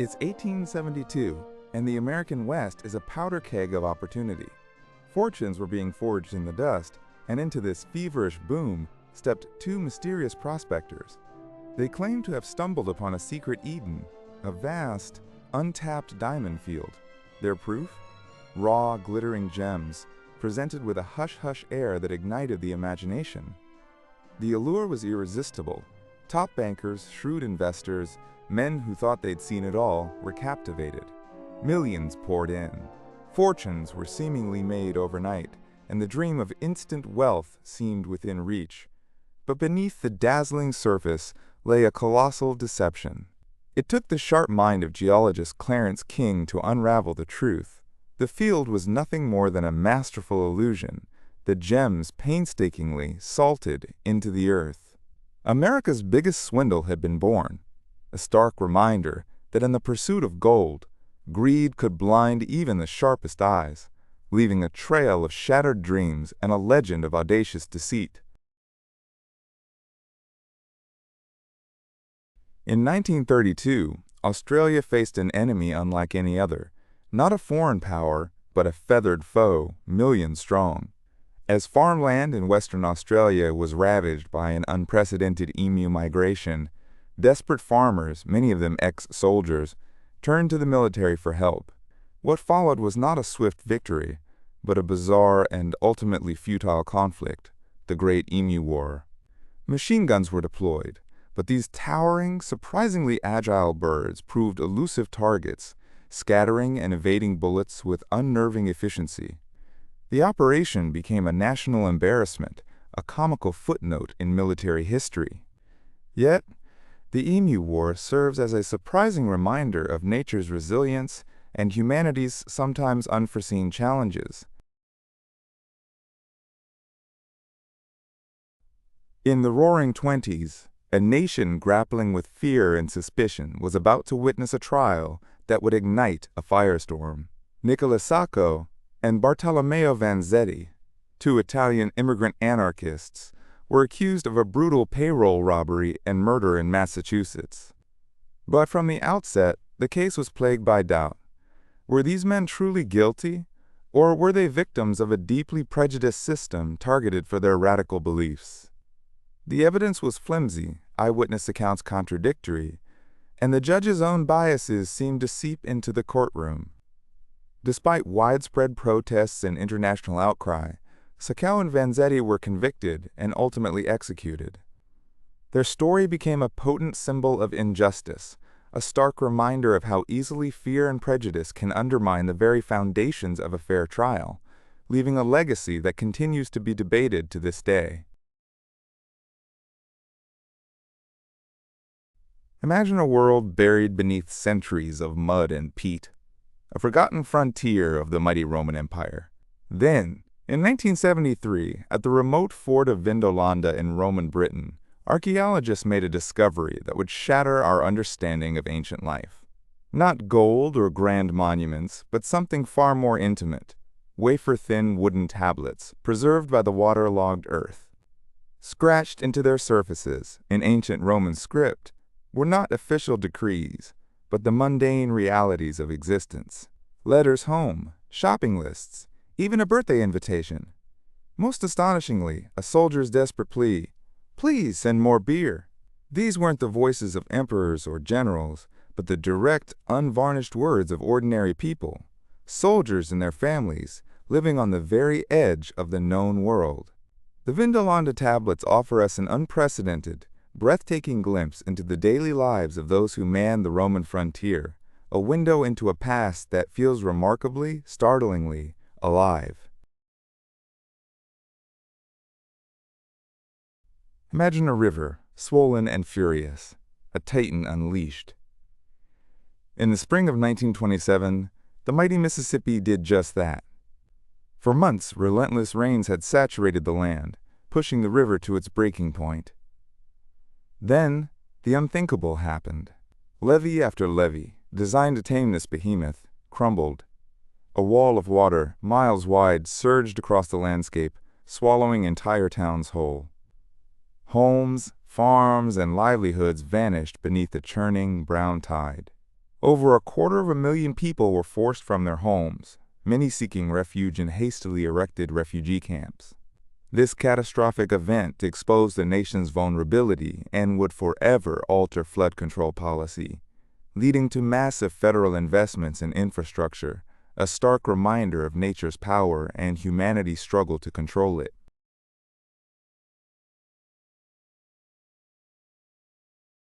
It's 1872, and the American West is a powder keg of opportunity. Fortunes were being forged in the dust, and into this feverish boom stepped two mysterious prospectors. They claimed to have stumbled upon a secret Eden, a vast, untapped diamond field. Their proof? Raw, glittering gems, presented with a hush-hush air that ignited the imagination. The allure was irresistible. Top bankers, shrewd investors, men who thought they'd seen it all were captivated. Millions poured in. Fortunes were seemingly made overnight, and the dream of instant wealth seemed within reach. But beneath the dazzling surface lay a colossal deception. It took the sharp mind of geologist Clarence King to unravel the truth. The field was nothing more than a masterful illusion, the gems painstakingly salted into the earth. America's biggest swindle had been born, a stark reminder that in the pursuit of gold, greed could blind even the sharpest eyes, leaving a trail of shattered dreams and a legend of audacious deceit. In 1932, Australia faced an enemy unlike any other, not a foreign power, but a feathered foe, millions strong. As farmland in Western Australia was ravaged by an unprecedented emu migration, desperate farmers, many of them ex-soldiers, turned to the military for help. What followed was not a swift victory, but a bizarre and ultimately futile conflict, the Great Emu War. Machine guns were deployed, but these towering, surprisingly agile birds proved elusive targets, scattering and evading bullets with unnerving efficiency. The operation became a national embarrassment, a comical footnote in military history. Yet, the Emu War serves as a surprising reminder of nature's resilience and humanity's sometimes unforeseen challenges. In the Roaring Twenties, a nation grappling with fear and suspicion was about to witness a trial that would ignite a firestorm. Nicholas Sacco and Bartolomeo Vanzetti, two Italian immigrant anarchists, were accused of a brutal payroll robbery and murder in Massachusetts. But from the outset, the case was plagued by doubt. Were these men truly guilty, or were they victims of a deeply prejudiced system targeted for their radical beliefs? The evidence was flimsy, eyewitness accounts contradictory, and the judge's own biases seemed to seep into the courtroom. Despite widespread protests and international outcry, Sacco and Vanzetti were convicted and ultimately executed. Their story became a potent symbol of injustice, a stark reminder of how easily fear and prejudice can undermine the very foundations of a fair trial, leaving a legacy that continues to be debated to this day. Imagine a world buried beneath centuries of mud and peat, a forgotten frontier of the mighty Roman Empire. Then, in 1973, at the remote fort of Vindolanda in Roman Britain, archaeologists made a discovery that would shatter our understanding of ancient life. Not gold or grand monuments, but something far more intimate, wafer-thin wooden tablets preserved by the waterlogged earth. Scratched into their surfaces, in ancient Roman script, were not official decrees, but the mundane realities of existence. Letters home, shopping lists, even a birthday invitation. Most astonishingly, a soldier's desperate plea, "Please send more beer." These weren't the voices of emperors or generals, but the direct, unvarnished words of ordinary people, soldiers and their families, living on the very edge of the known world. The Vindolanda Tablets offer us an unprecedented, breathtaking glimpse into the daily lives of those who man the Roman frontier, a window into a past that feels remarkably, startlingly, alive. Imagine a river, swollen and furious, a titan unleashed. In the spring of 1927, the mighty Mississippi did just that. For months, relentless rains had saturated the land, pushing the river to its breaking point. Then, the unthinkable happened. Levee after levee, designed to tame this behemoth, crumbled. A wall of water, miles wide, surged across the landscape, swallowing entire towns whole. Homes, farms, and livelihoods vanished beneath the churning brown tide. Over 250,000 people were forced from their homes, many seeking refuge in hastily erected refugee camps. This catastrophic event exposed the nation's vulnerability and would forever alter flood control policy, leading to massive federal investments in infrastructure, a stark reminder of nature's power and humanity's struggle to control it.